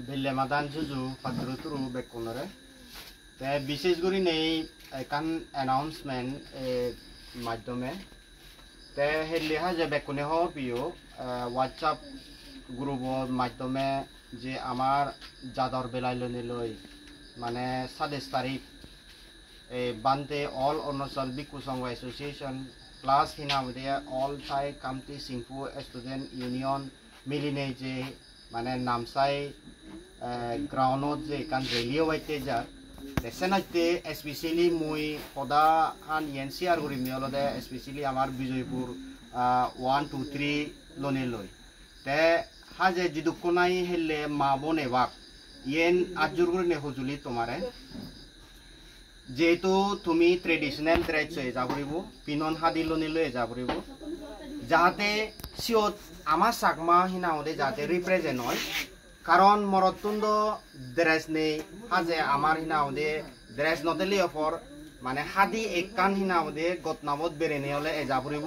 Belle madan juju padruturu bekunore. Te বিশেষ করে নেই একান অ্যানাউন্সমেন্ট মাধ্যমে তে হেলিহা যে বেকুনে হওয়ার প্রিয় হোয়াটসঅ্যাপ গ্রুপের মাধ্যমে যে আমার জাদর বেলাইলনি লই মানে 27 তারিখ বান্তে অল অৰুণাচল বিকু সংঘ এসোসিয়েশন প্লাস হিনামদে অল থাই কামটি সিংফু স্টুডেন্ট ইউনিয়ন মিলিনে যে মানে নামসাই গ্রাউন্ডত যে কান রেলিও বাইতে যা সেনাইতে স্পেশালি মুই পদা আন এনসিআর করি মিয়লদে স্পেশালি আমার বিজয়পুর 1 2 3 লনে লই তে হাজে জিদুকনাই হেলে মা বনে বাক ইয়েন আজুর করে নে হজুলি তোমারে যেহেতু তুমি ট্রেডিশনাল ড্রেস হয়ে যাবরিব পিনন হাদি লনে লয়ে যাবরিব যাতে সিওত আমার সাকমা হিনাওদে যাতে রিপ্রেজেন্ট হয় কারণ মরতুন্দ ড্রেস নেই হাজে আমার হিনাওদে ড্রেস নদেলি অফর মানে হাদি এককান হিনাওদে গতনাবত বেরেনে হলে এজাবরিব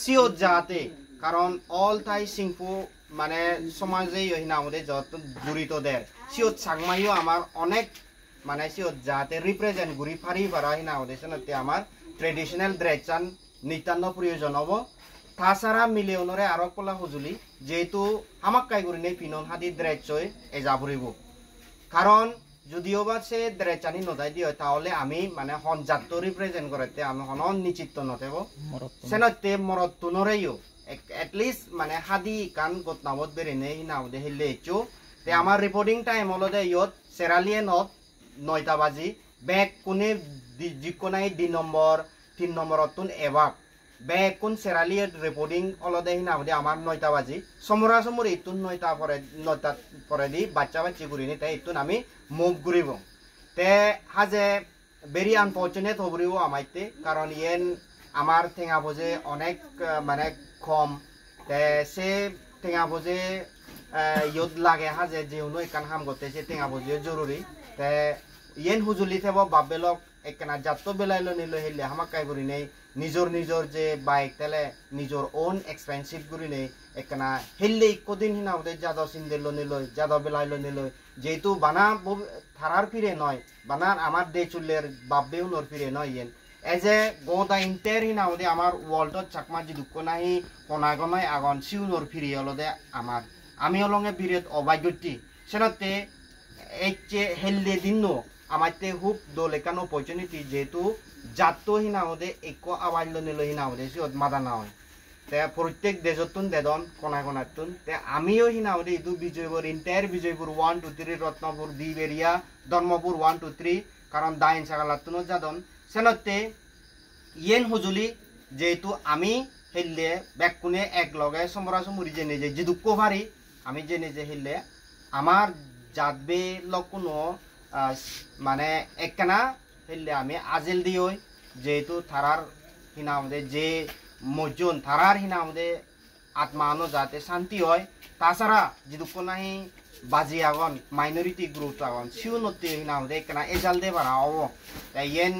সিওত যাতে কারণ অল তাই সিংফু মানে সমাজে হিনাওদে যত জড়িতদের সিওত সাকমাইও আমার অনেক মানে সিওত যাতে রিপ্রেজেন্ট ঘুরি ফারি পারা হিনাওদে সেনাতে আমার ট্রেডিশনাল ড্রেস চান নিতান্ত প্রয়োজন হব তাছাড়া মিলিয়নরে আরো কলা হুজুলি যেহেতু হামাক কাইগুরি নেই পিনন হাদি ড্রেসই এজাবরিব কারণ যদিও বা সে ড্রেসানি নদাই দিয়ে তাহলে আমি মানে হন জাত রিপ্রেজেন্ট করতে আমি হন নিশ্চিত নথেব সেনতে মরতুনরেও এটলিস্ট মানে হাদি কান গতনাবত বেরেনে হিনাওদে হেলে এচো তে আমার রিপোর্টিং টাইম হলদে ইয়ত সেরালিয়েনত 9টা বাজি ব্যাগ কোনে জিকোনাই 2 নম্বর 3 নম্বরতুন এবাক ব্যাগ কোন সেরালিয়ে রিপোর্টিং অলদে হিনাওদে আমার 9টা বাজি সমরা সমরি ইতুন 9টা পরে দি বাচ্চা বাচ্চি গুরিনি তাই ইতুন আমি মুভ গুরিব তে হাজে ভেরি আনফরচুনেট হবরিব আমাইতে কারণ ইয়েন আমার ঠেঙা বজে অনেক মানে কম তে সে ঠেঙা বজে ইয়ত লাগে হাজে যেউনো একান হাম গতে সে ঠেঙা বজে জরুরি তে ইয়েন হুজুলি থেব বাবেলক একনা জাত বেলাইলো নিলো হেলে হামাক কাই গুরি নেই নিজর যে বাইক তেলে নিজর ওন এক্সপেন্সিভ গুরি নেই একনা হেলে কদিন হিনাওদে জাদা সিন্দেলো নিলো জাদা বেলাইলো নিলো যেহেতু বানা থারার ফিরে নয় বানা আমার দে চুলের বাব্বেও নর ফিরে নয় ইয়েন এজ এ গোদা ইন্টার হিনাওদে আমার ওয়ার্ল্ডত চাকমা যি দুঃখ নাহি কোনাগনাই আগন সিউ নর ফিরে হলদে আমার আমি অলঙ্গে বিরেত অবাগ্যটি সেনাতে এইচে হেলদে দিন আমাতে খুব দোলেকান অপরচুনিটি যেহেতু জাত হিনাওদে এক আওয়াজ নিল হিনাওদে সিওত মাদানা হয় তে প্রত্যেক দেশতুন দেদন কোনাতুন তে আমিও হিনাওদে ইদু বিজয়পুর ইন্টায়ার বিজয়পুর 1 2 3 রত্নপুর দিবেরিয়া ধর্মপুর 1 2 3 কারণ দাইন সাগালাতুন যাদন সেনতে ইয়েন হুজুলি যেহেতু আমি হেললে ব্যাকুনে এক লগে সমরা সমুরি জেনে যে দুঃখ ভারি আমি জেনে যে হেললে আমার জাতবে লকুনো মানে একখানা হেললে আমি আজেল দিই যেহেতু থারার হিনামদে যে মজন থারার হিনামদে আত্মানো যাতে শান্তি হয় তাছাড়া যে দুঃখ নাহি বাজি আগন মাইনরিটি গ্রুপ আগন সিউনতি হিনামদে একখানা এজাল দে বারা হব তাই ইয়েন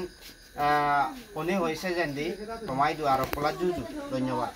কোনে হয়েছে যেন দি তোমায় দু আর কলা জুজু ধন্যবাদ।